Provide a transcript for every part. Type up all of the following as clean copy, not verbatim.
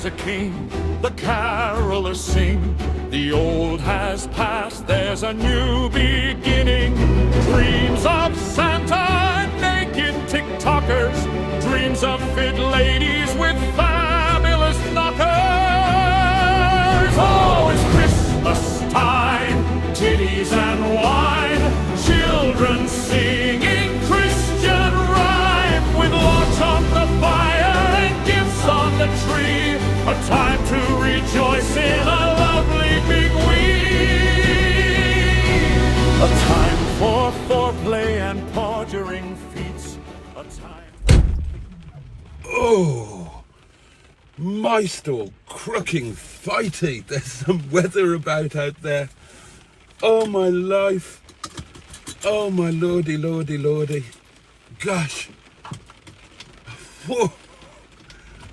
is a king, the carolers sing. The old has passed, there's a new beginning. Dreams of Santa and naked TikTokers, dreams of fit ladies with fabulous knockers. Oh, it's Christmas time, titties and wine, children singing Christian rhyme, with logs on the fire and gifts on the tree. A time to rejoice in a lovely big week. A time for foreplay and pawdering feats. A time. Oh, my stall crooking fighty. There's some weather about out there. Oh my life. Oh my lordy, lordy, lordy. Gosh. Whoa.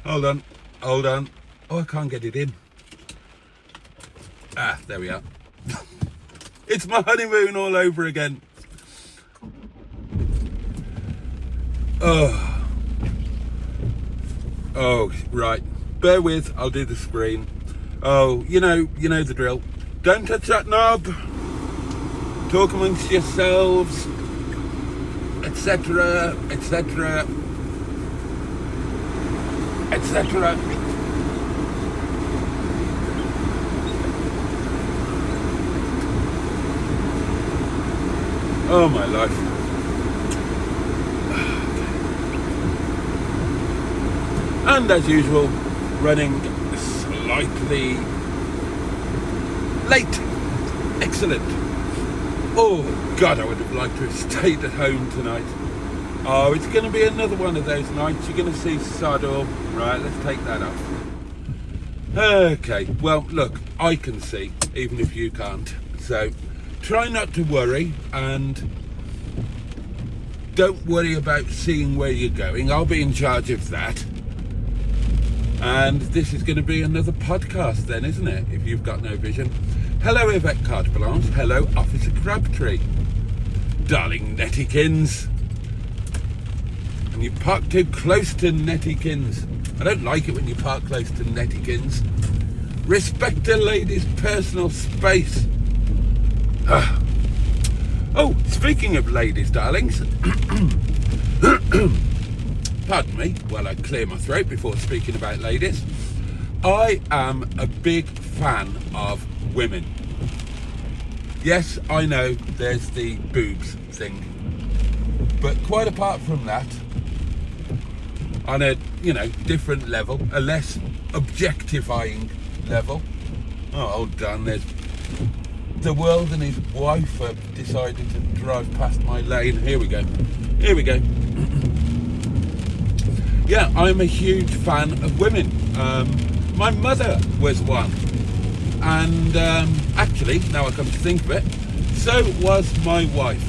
Hold on, hold on. Oh, I can't get it in. Ah, there we are. It's my honeymoon all over again. Oh. Oh, right. Bear with, I'll do the screen. Oh, you know the drill. Don't touch that knob. Talk amongst yourselves, etc., etc., etc. Oh my life. And as usual, running slightly late. Excellent. Oh God, I would have liked to have stayed at home tonight. Oh, it's going to be another one of those nights. You're going to see Sodor. Right, let's take that off. Okay, well, look, I can see, even if you can't. So, try not to worry, and don't worry about seeing where you're going. I'll be in charge of that. And this is going to be another podcast then, isn't it? If you've got no vision. Hello, YVETTE CARTE-BLANCHE. Hello, Officer CRABTREE. Darling Nettykins. And you park too close to Nettykins. I don't like it when you park close to Nettykins. Respect a lady's personal space. Oh, speaking of ladies, darlings. Pardon me while I clear my throat before speaking about ladies. I am a big fan of women. Yes, I know there's the boobs thing, but quite apart from that, on a different level, a less objectifying level. Oh, hold on, there's the world and his wife have decided to drive past my lane. Here we go. Here we go. Yeah, I'm a huge fan of women. My mother was one. And actually, now I come to think of it, so was my wife.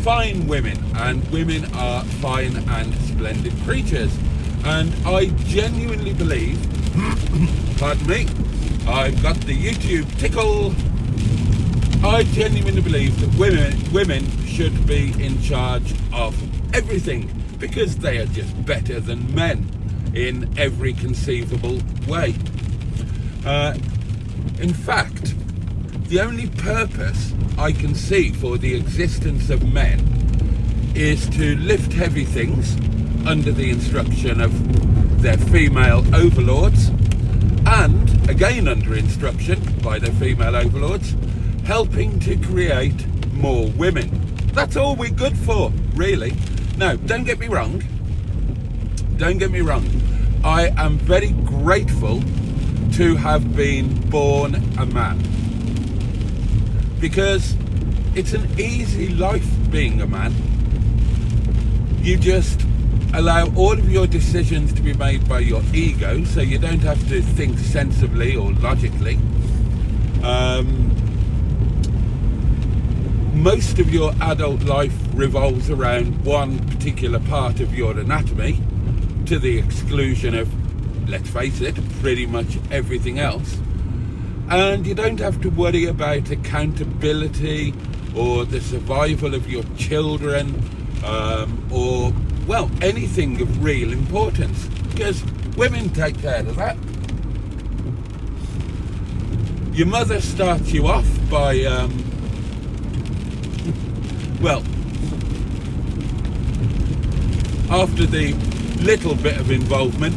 Fine women, and women are fine and splendid creatures. And I genuinely believe, pardon me, I've got the YouTube tickle. I genuinely believe that women should be in charge of everything, because they are just better than men in every conceivable way. In fact, the only purpose I can see for the existence of men is to lift heavy things under the instruction of their female overlords, and again under instruction by their female overlords, helping to create more women. That's all we're good for, really. Now, don't get me wrong. Don't get me wrong. I am very grateful to have been born a man, because it's an easy life being a man. You just allow all of your decisions to be made by your ego, so you don't have to think sensibly or logically. Most of your adult life revolves around one particular part of your anatomy, to the exclusion of, let's face it, pretty much everything else. And you don't have to worry about accountability or the survival of your children, or, well, anything of real importance, because women take care of that. Your mother starts you off by, well, after the little bit of involvement,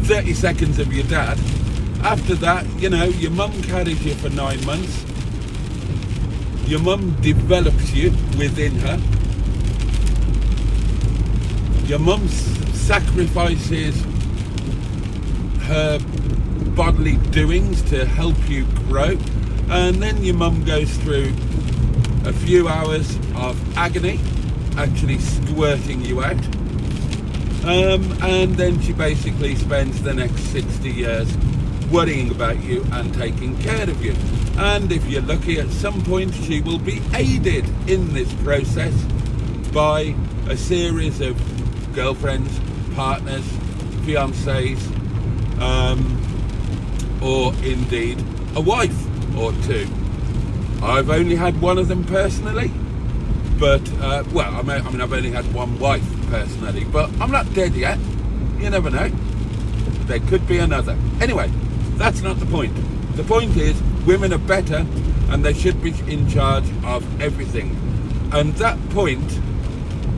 30 seconds of your dad. After that, you know, your mum carries you for 9 months. Your mum develops you within her. Your mum sacrifices her bodily doings to help you grow, and then your mum goes through a few hours of agony, actually squirting you out, and then she basically spends the next 60 years worrying about you and taking care of you. And if you're lucky, at some point she will be aided in this process by a series of girlfriends, partners, fiancés, or indeed a wife or two. I've only had one of them personally, but well, I mean I've only had one wife personally, but I'm not dead yet. You never know, there could be another. Anyway, that's not the point. The point is, women are better and they should be in charge of everything, and that point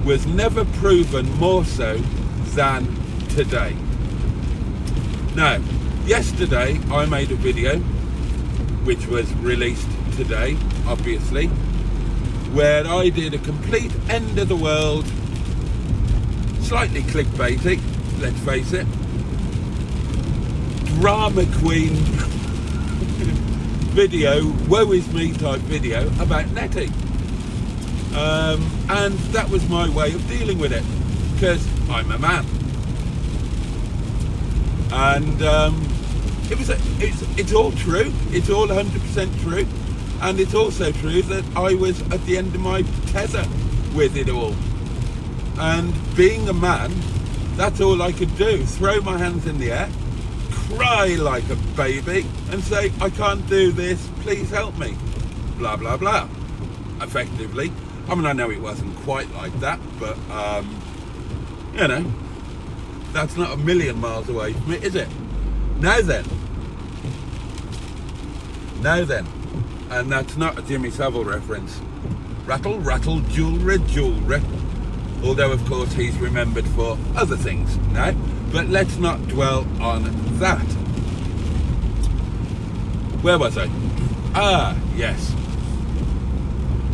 was never proven more so than today. Now, yesterday I made a video which was released today, obviously, where I did a complete end of the world, slightly clickbaity, let's face it, drama queen video, woe is me type video about NETTY. And that was my way of dealing with it, because I'm a man. And it's all true, it's all 100% true, and it's also true that I was at the end of my tether with it all. And being a man, that's all I could do, throw my hands in the air, cry like a baby and say, I can't do this, please help me, blah blah blah, effectively. I mean, I know it wasn't quite like that, but you know, that's not a million miles away from it, is it? Now then, and that's not a Jimmy Savile reference. Rattle, rattle, jewelry, jewelry. Although, of course, he's remembered for other things now. But let's not dwell on that. Where was I? Ah, yes.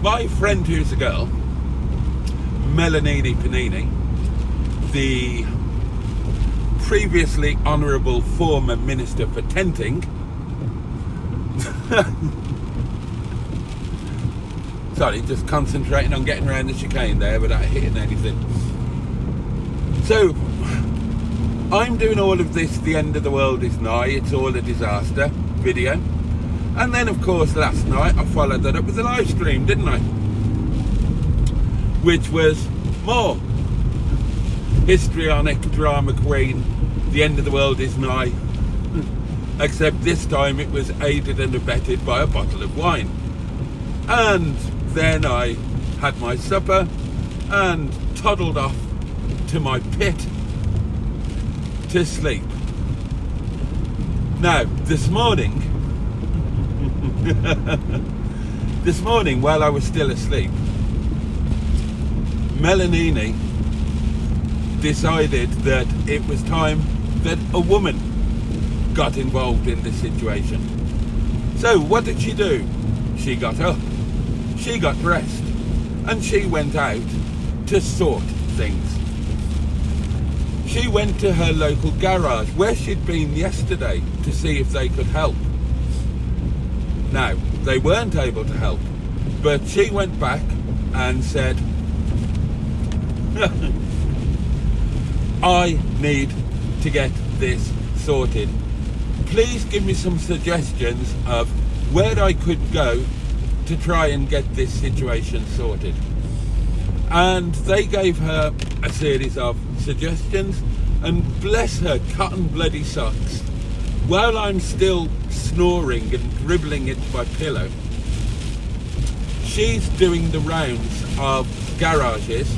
My friend who's a girl, Melanini Panini, the previously honourable former Minister for Tenting, sorry, just concentrating on getting around the chicane there without hitting anything. So, I'm doing all of this, the end of the world is nigh, it's all a disaster video. And then, of course, last night I followed that up with a live stream, didn't I? Which was more histrionic drama queen, the end of the world is nigh. Except this time it was aided and abetted by a bottle of wine. And then I had my supper and toddled off to my pit to sleep. Now, this morning, while I was still asleep, Melanini decided that it was time that a woman got involved in this situation. So what did she do? She got up, she got dressed, and she went out to sort things. She went to her local garage where she'd been yesterday to see if they could help. Now, they weren't able to help, but she went back and said, I need to get this sorted. Please give me some suggestions of where I could go to try and get this situation sorted. And they gave her a series of suggestions, and bless her cotton bloody socks, while I'm still snoring and dribbling into my pillow, she's doing the rounds of garages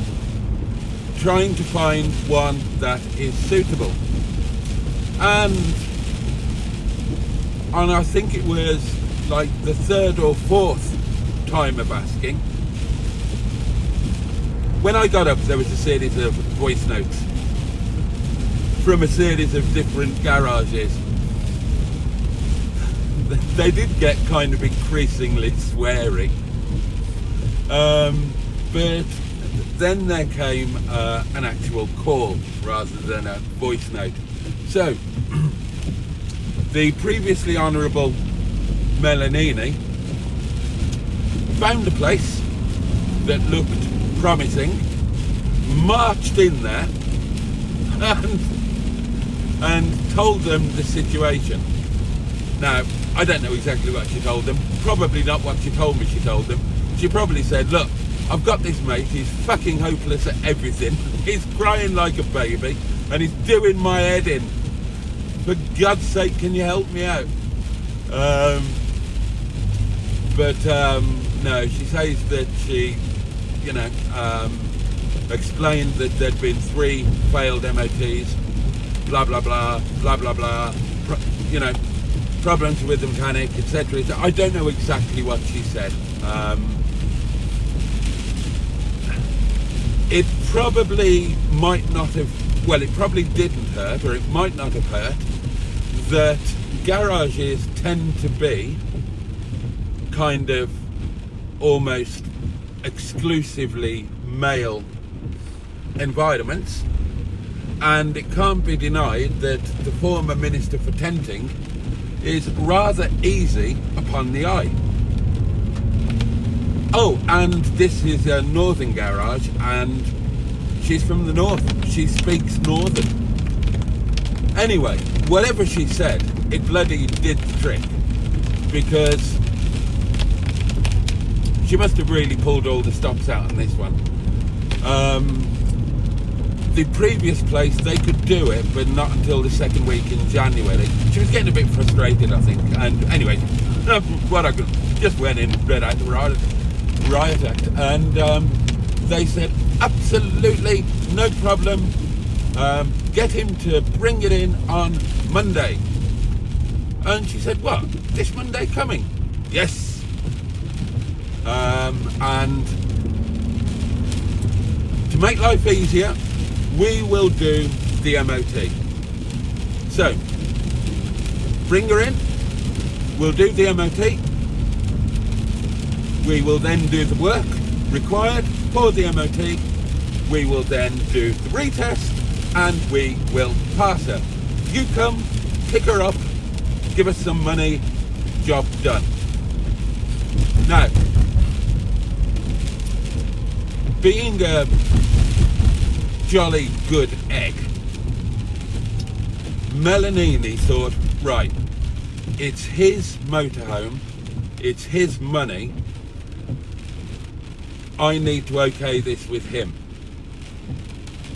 trying to find one that is suitable. And and I think it was like the third or fourth time of asking. When I got up, there was a series of voice notes from a series of different garages. They did get kind of increasingly sweary, but then there came an actual call rather than a voice note. So the previously Honourable Melanini found a place that looked promising, marched in there and told them the situation. Now, I don't know exactly what she told them, probably not what she told me she told them. She probably said, look, I've got this mate, he's fucking hopeless at everything, he's crying like a baby, and he's doing my head in. For God's sake, can you help me out? No, she says that she, explained that there'd been 3 failed MOTs, blah, blah, blah, blah, blah, blah, problems with the mechanic, etc. I don't know exactly what she said. It probably might not have, well, it probably didn't hurt, or it might not have hurt, that garages tend to be kind of almost exclusively male environments, and it can't be denied that the former Minister for Tenting is rather easy upon the eye. Oh, and this is a northern garage, and she's from the north. She speaks northern. Anyway, whatever she said, it bloody did the trick, because she must have really pulled all the stops out on this one. The previous place, they could do it, but not until the second week in January. She was getting a bit frustrated, I think. And anyway, what I could, just went in, read out the riot act, and they said, absolutely no problem. Get him to bring it in on Monday. And she said, what? This Monday coming? Yes. And to make life easier, we will do the MOT. So, bring her in, we'll do the MOT, we will then do the work required for the MOT, we will then do the retest, and we will pass her. You come, pick her up, give us some money, job done. Now, being a jolly good egg, Melanini thought, right, it's his motorhome, it's his money, I need to okay this with him.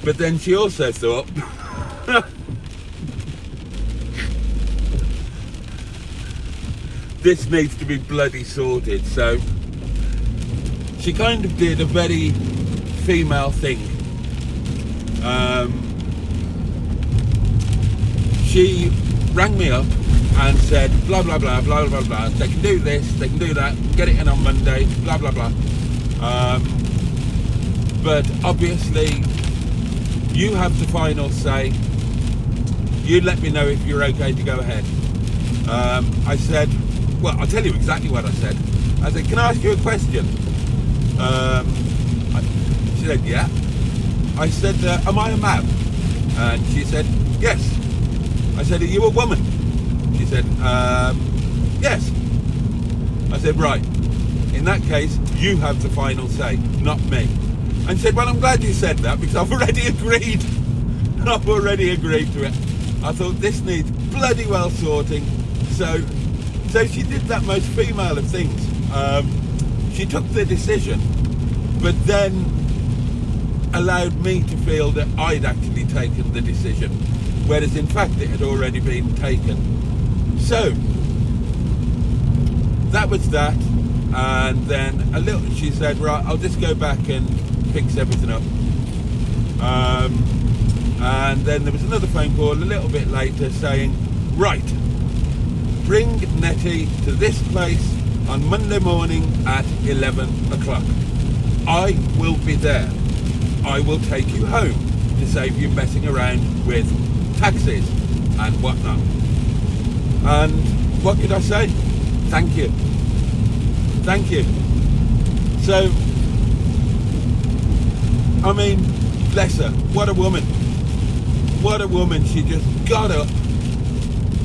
But then she also thought, this needs to be bloody sorted. So she kind of did a very female thing. She rang me up and said blah blah blah blah blah blah, they can do this, they can do that, get it in on Monday, blah blah blah. But obviously you have the final say, you let me know if you're okay to go ahead. I said, well, I'll tell you exactly what I said. I said, can I ask you a question? She said, yeah. I said, am I a man? And she said, yes. I said, are you a woman? She said, yes. I said, right, in that case, you have the final say, not me. And she said, well, I'm glad you said that, because I've already agreed. I've already agreed to it. I thought, this needs bloody well sorting. So she did that most female of things. She took the decision, but then allowed me to feel that I'd actually taken the decision, whereas in fact it had already been taken. So that was that, and then she said, right, I'll just go back and fix everything up. And then there was another phone call a little bit later saying, right, bring Nettie to this place on Monday morning at 11 o'clock. I will be there. I will take you home to save you messing around with taxis and whatnot. And what could I say? Thank you. Thank you. So, I mean, bless her. What a woman. What a woman. She just got up,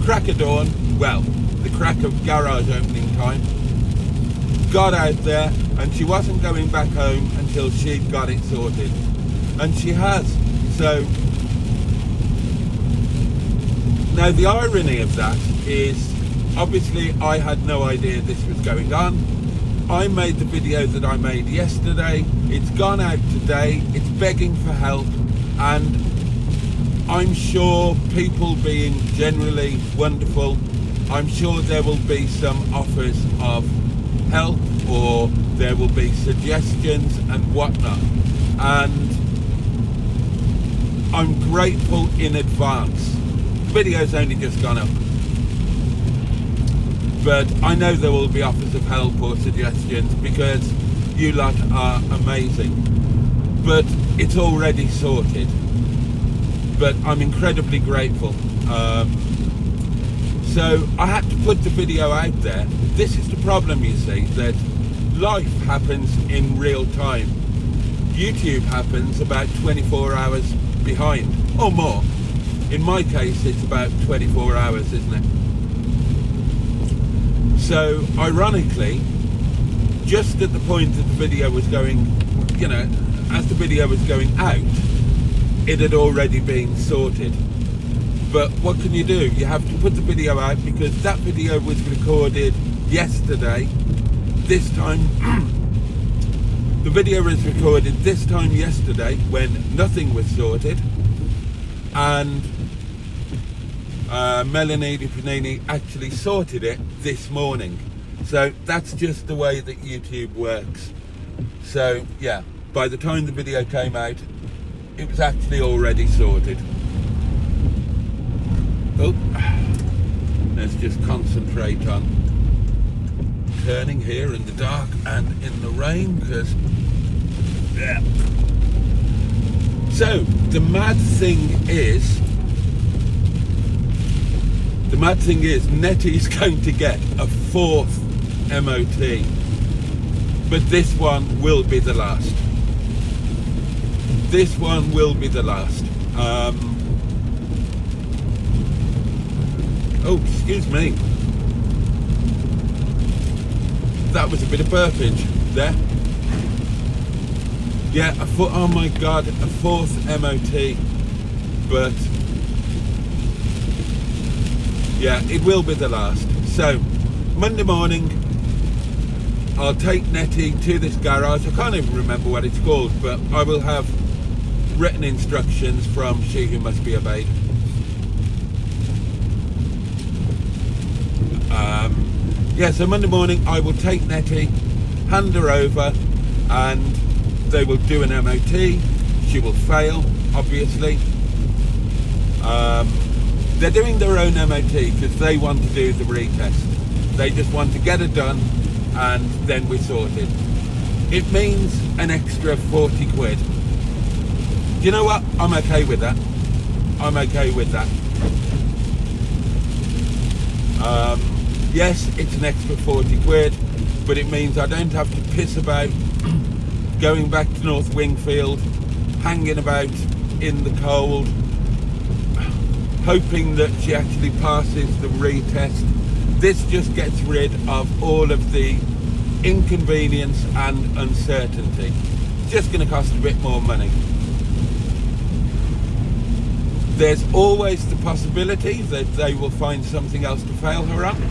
crack of dawn, well, the crack of garage opening time, got out there, and she wasn't going back home until she'd got it sorted. And she has. So, now the irony of that is, obviously I had no idea this was going on. I made the video that I made yesterday. It's gone out today. It's begging for help. And I'm sure, people being generally wonderful, I'm sure there will be some offers of help, or there will be suggestions and whatnot. And I'm grateful in advance. The video's only just gone up, but I know there will be offers of help or suggestions because you lot are amazing. But it's already sorted. But I'm incredibly grateful. So I had to put the video out there. This is the problem, you see, that life happens in real time. YouTube happens about 24 hours behind, or more. In my case, it's about 24 hours, isn't it? So, ironically, just at the point that the video was going, you know, as the video was going out, it had already been sorted. But what can you do? You have to put the video out because that video was recorded yesterday. This time, the video was recorded this time yesterday when nothing was sorted. And Melanini actually sorted it this morning. So that's just the way that YouTube works. So yeah, by the time the video came out, it was actually already sorted. Oh, let's just concentrate on turning here in the dark and in the rain, because yeah. So the mad thing is Nettie's going to get a 4th MOT, but this one will be the last. This one will be the last. Oh, excuse me. That was a bit of burpage there. Yeah, oh my God, a 4th MOT, but yeah, it will be the last. So, Monday morning, I'll take Nettie to this garage. I can't even remember what it's called, but I will have written instructions from She Who Must Be Obeyed. Yeah, so Monday morning I will take Nettie, hand her over, and they will do an MOT. She will fail, obviously. They're doing their own MOT because they want to do the retest. They just want to get it done and then we're sorted. It means an extra 40 quid. Do you know what? I'm okay with that. I'm okay with that. Yes, it's an extra 40 quid, but it means I don't have to piss about going back to North Wingfield, hanging about in the cold, hoping that she actually passes the retest. This just gets rid of all of the inconvenience and uncertainty. It's just going to cost a bit more money. There's always the possibility that they will find something else to fail her on.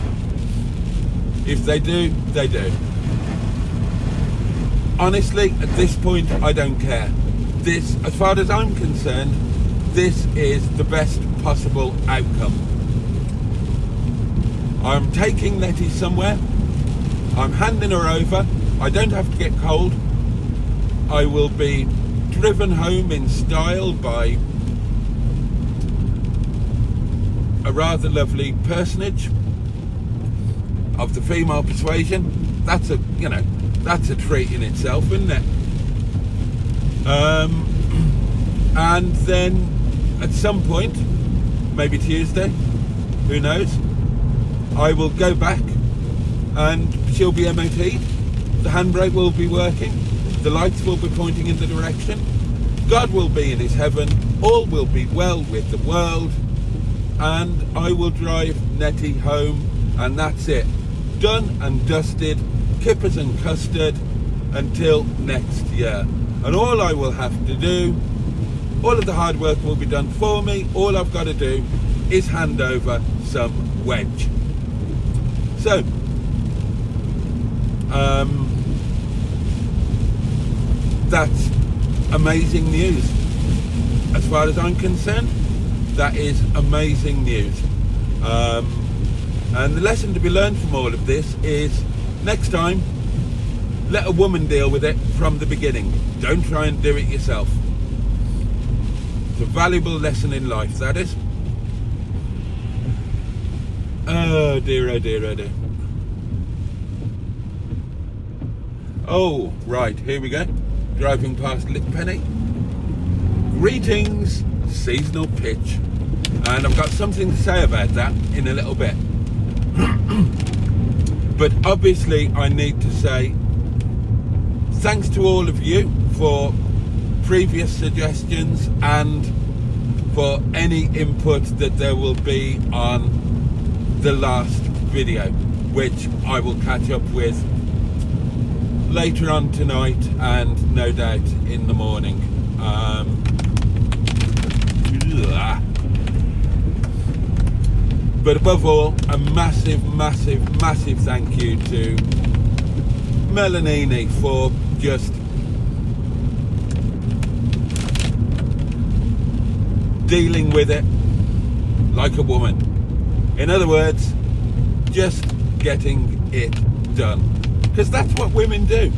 If they do, they do. Honestly, at this point, I don't care. This, as far as I'm concerned, this is the best possible outcome. I'm taking Nettie somewhere. I'm handing her over. I don't have to get cold. I will be driven home in style by a rather lovely personage. of the female persuasion, that's a, you know, that's a treat in itself, isn't it? And then at some point, maybe Tuesday, who knows, I will go back and she'll be MOT'd, the handbrake will be working, the lights will be pointing in the direction, God will be in his heaven, all will be well with the world, and I will drive Netty home, and that's it. Done and dusted, kippers and custard, until next year. And all I will have to do, all of the hard work will be done for me. All I've got to do is hand over some wedge. So, that's amazing news. As far as I'm concerned, that is amazing news. And the lesson to be learned from all of this is, next time, let a woman deal with it from the beginning. Don't try and do it yourself. It's a valuable lesson in life, that is. Oh dear, oh dear, oh dear. Oh, right, here we go. Driving past Lickpenny. Greetings, seasonal pitch. And I've got something to say about that in a little bit. But obviously I need to say thanks to all of you for previous suggestions and for any input that there will be on the last video, which I will catch up with later on tonight and no doubt in the morning. But above all, a massive, massive, massive thank you to Melanini for just dealing with it like a woman. In other words, just getting it done. Because that's what women do.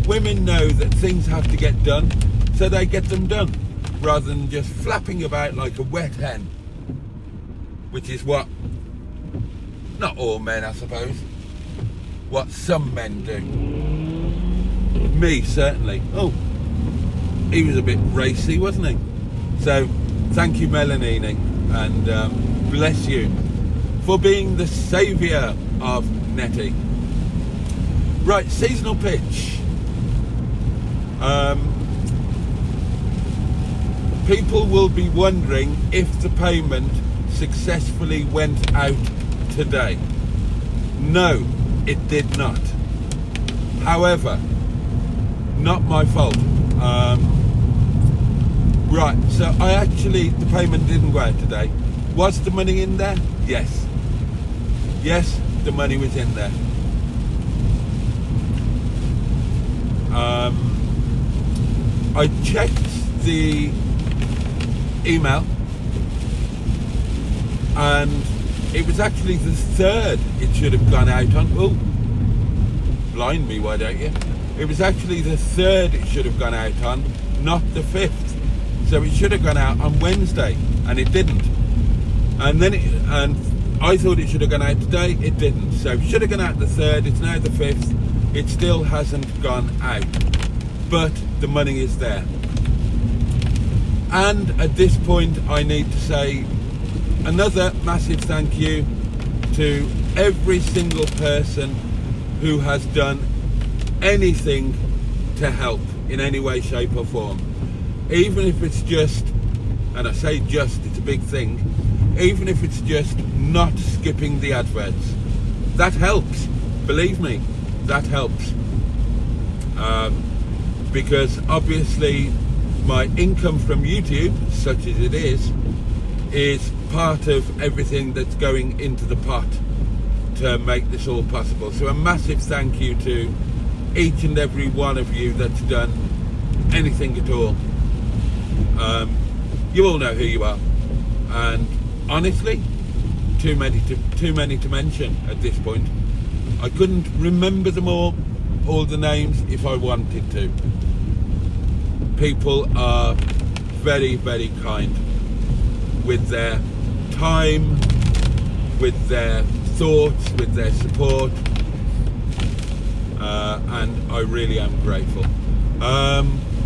Women know that things have to get done, so they get them done, rather than just flapping about like a wet hen, which is what, not all men I suppose, what some men do. Me certainly. Oh, he was a bit racy, wasn't he? So thank you Melanini, and bless you for being the saviour of Netty. Right, seasonal pitch. People will be wondering if the payment successfully went out today. No, it did not. However, not my fault. Right, so the payment didn't go out today. Was the money in there? Yes. Yes, the money was in there. I checked the email and it was actually the 3rd it should have gone out on. Oh, blind me, why don't you? It was actually the 3rd it should have gone out on, not the 5th. So it should have gone out on Wednesday, and it didn't. And then I thought it should have gone out today, it didn't. So it should have gone out the 3rd, it's now the 5th. It still hasn't gone out, but the money is there. And at this point I need to say another massive thank you to every single person who has done anything to help in any way, shape or form. Even if it's just, and I say just, it's a big thing, even if it's just not skipping the adverts. That helps, believe me, that helps. Because obviously my income from YouTube, such as it is part of everything that's going into the pot to make this all possible. So a massive thank you to each and every one of you that's done anything at all. You all know who you are, and honestly, too many to mention at this point. I couldn't remember them all the names if I wanted to. People are very, very kind with their time, with their thoughts, with their support, and I really am grateful.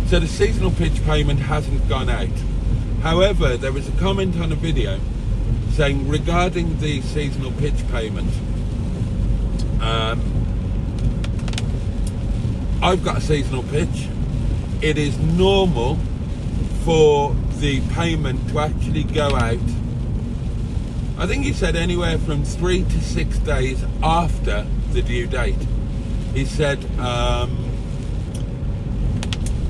So the seasonal pitch payment hasn't gone out. However, there was a comment on a video saying regarding the seasonal pitch payment, I've got a seasonal pitch. It is normal for the payment to actually go out, I think he said anywhere from 3 to 6 days after the due date. He said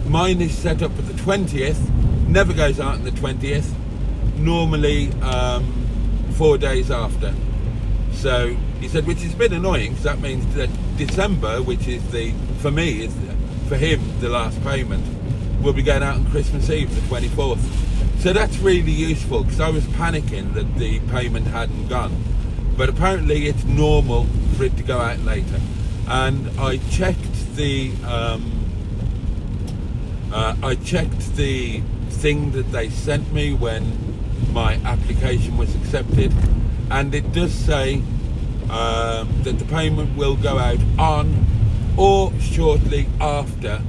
mine is set up for the 20th, never goes out on the 20th, normally 4 days after. So he said, which is a bit annoying, because that means that December, which is for me, is for him the last payment, will be going out on Christmas Eve, the 24th. So that's really useful, because I was panicking that the payment hadn't gone, but apparently it's normal for it to go out later. And I checked the thing that they sent me when my application was accepted, and it does say that the payment will go out on or shortly after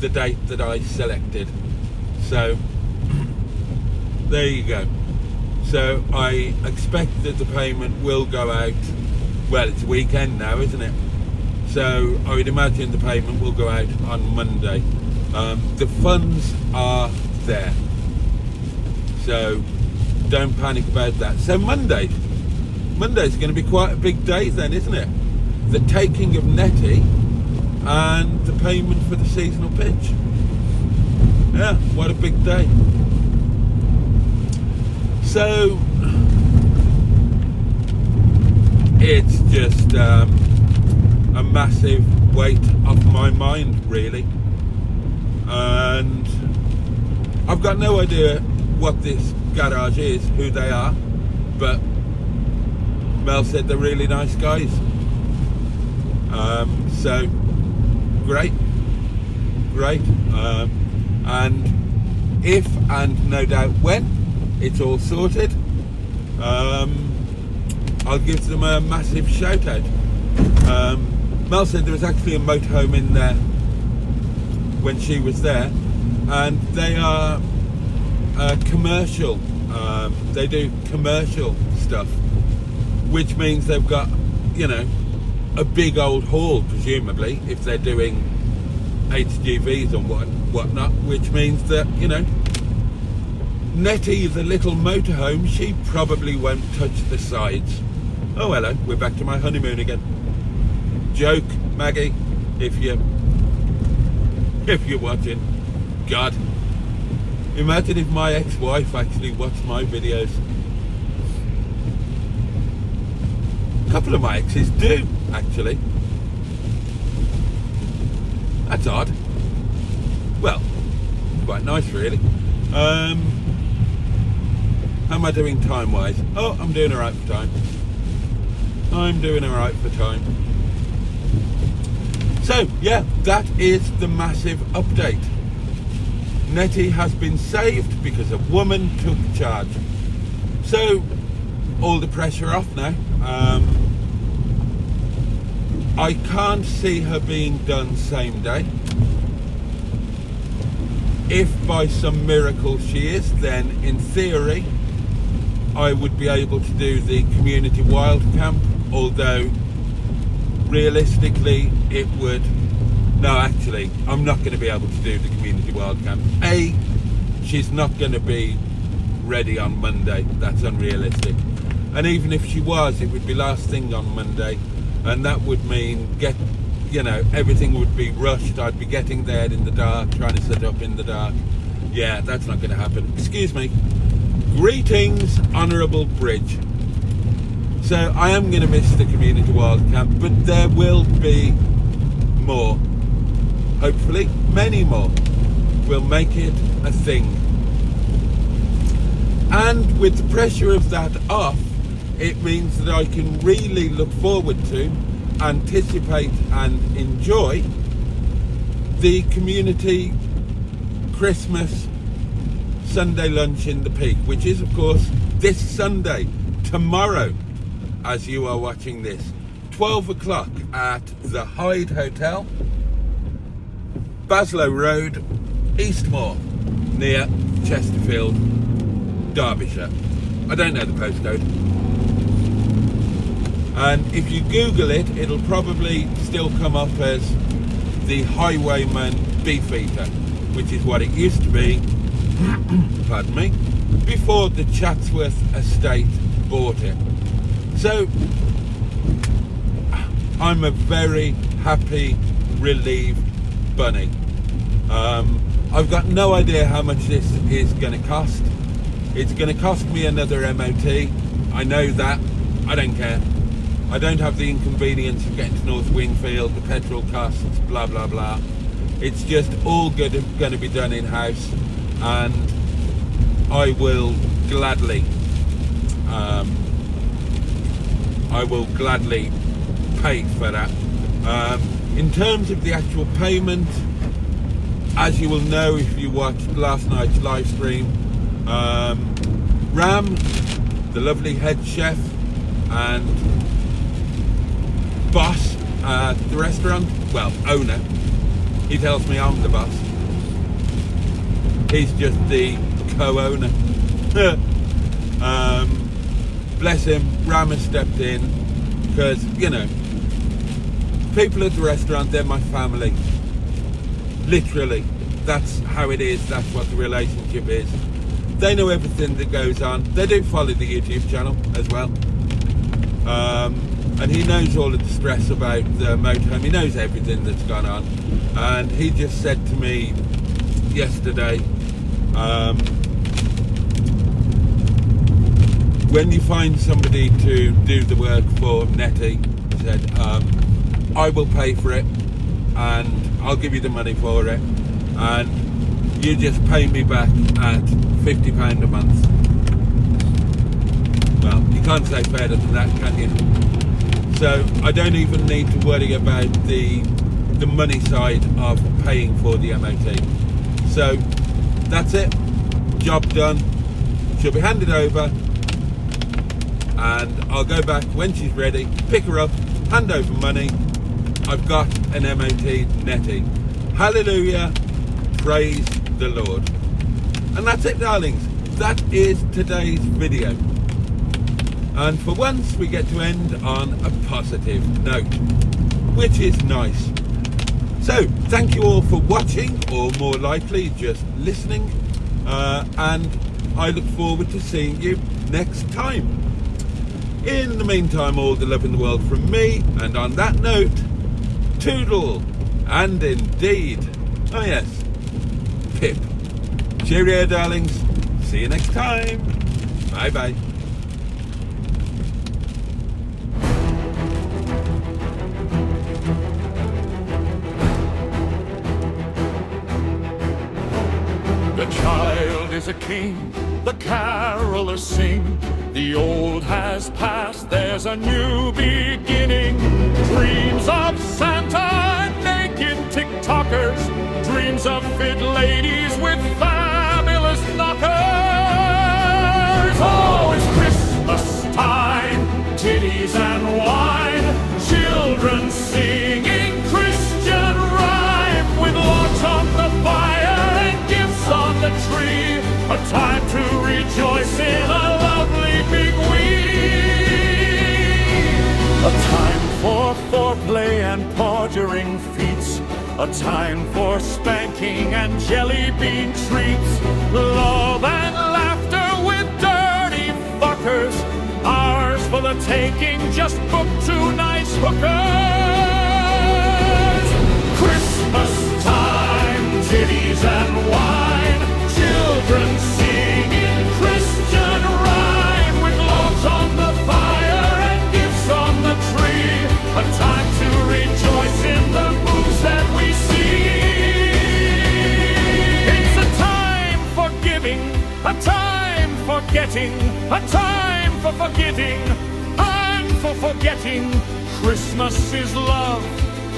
the date that I selected. So there you go. So I expect that the payment will go out, well, it's weekend now, isn't it? So I would imagine the payment will go out on Monday. The funds are there, so don't panic about that. So Monday's going to be quite a big day then, isn't it? The taking of Netty and the payment for the seasonal pitch. Yeah, what a big day. So it's just a massive weight off my mind, really. And I've got no idea what this garage is, who they are, but Mel said they're really nice guys. So great. And if, and no doubt when, it's all sorted, I'll give them a massive shout out. Mel said there was actually a motorhome in there when she was there, and they are commercial. They do commercial stuff, which means they've got, you know, a big old hall, presumably, if they're doing HGVs and whatnot, which means that, you know, Netty, the little motorhome, she probably won't touch the sides. Oh, hello, we're back to my honeymoon again. Joke, Maggie, if you're watching. God, imagine if my ex-wife actually watched my videos. A couple of my exes do, actually. That's odd. Well, quite nice, really. How am I doing time-wise? Oh, I'm doing alright for time. I'm doing alright for time. So, yeah, that is the massive update. Netty has been saved because a woman took charge. So, all the pressure off now. I can't see her being done same day. If by some miracle she is, then in theory I would be able to do the community wild camp, although realistically it would, no, actually I'm not going to be able to do the community wild camp. A, she's not going to be ready on Monday, that's unrealistic, and even if she was, it would be last thing on Monday, and that would mean everything would be rushed. I'd be getting there in the dark, trying to set up in the dark. Yeah, that's not going to happen. Excuse me. Greetings, Honourable Bridge. So I am going to miss the community wild camp, but there will be more. Hopefully, many more. We'll make it a thing. And with the pressure of that off, it means that I can really look forward to, anticipate and enjoy the community Christmas Sunday lunch in the Peak, which is of course this Sunday, tomorrow, as you are watching this. 12 o'clock at the Hyde Hotel, Baslow Road, Eastmoor, near Chesterfield, Derbyshire. I don't know the postcode. And if you Google it, it'll probably still come up as the Highwayman Beefeater, which is what it used to be, pardon me, before the Chatsworth estate bought it. So I'm a very happy, relieved bunny. I've got no idea how much this is going to cost. It's going to cost me another MOT. I know that. I don't care. I don't have the inconvenience of getting to North Wingfield, the petrol costs, blah blah blah. It's just all going to be done in-house, and I will gladly pay for that. In terms of the actual payment, as you will know if you watched last night's live stream, Ram, the lovely head chef and boss at the restaurant, well, owner, he tells me I'm the boss. He's just the co-owner. Bless him, Ram has stepped in, because, you know, people at the restaurant, they're my family. Literally, that's how it is, that's what the relationship is. They know everything that goes on. They do follow the YouTube channel as well. And he knows all of the stress about the motorhome. He knows everything that's gone on. And he just said to me yesterday, when you find somebody to do the work for Netty, he said, I will pay for it and I'll give you the money for it, and you just pay me back at £50 a month. Well, you can't say fairer than that, can you? So I don't even need to worry about the money side of paying for the MOT. So that's it, job done. She'll be handed over, and I'll go back when she's ready, pick her up, hand over money. I've got an MOT Netty. Hallelujah, praise the Lord. And that's it, darlings. That is today's video. And for once we get to end on a positive note, which is nice. So thank you all for watching, or more likely just listening, and I look forward to seeing you next time. In the meantime, all the love in the world from me, and on that note, toodle, and indeed, oh yes, pip. Cheerio, darlings. See you next time. Bye bye. The child is a king, the carolers sing. The old has passed, there's a new beginning. Dreams of Santa, naked TikTokers. Dreams of fit ladies with fabulous knockers. Oh, it's Christmas time, titties and wine. Children singing Christian rhyme. With logs on the fire and gifts on the tree. A time to rejoice in a lovely big week. A time for foreplay and pottering feats. A time for spanking and jelly bean treats. Love and laughter with dirty fuckers. Ours for the taking, just book 2 nice hookers. Christmas time, titties and wine. Children singing Christian rhyme. With logs on the fire and gifts on the tree. A time to rejoice in the moves that we see. It's a time for giving, a time for getting, a time for forgiving, and for forgetting. Christmas is love,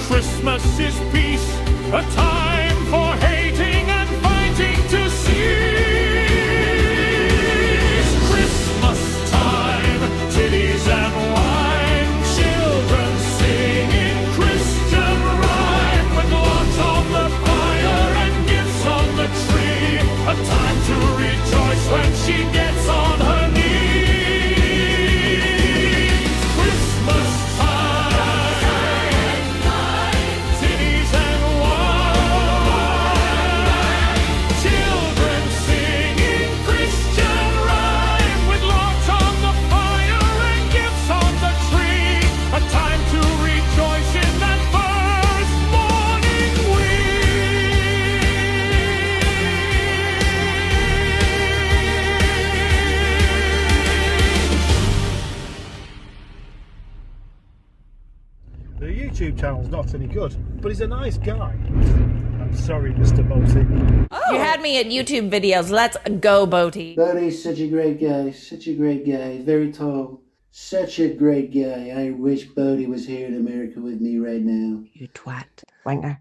Christmas is peace. A time for hating and fighting to cease. Christmas time, titties and wine. not any good. But he's a nice guy. I'm sorry, Mr. Boaty. You had me at YouTube videos. Let's go, Boaty. Boaty's such a great guy. Such a great guy. Very tall. Such a great guy. I wish Boaty was here in America with me right now. You twat. Wanker.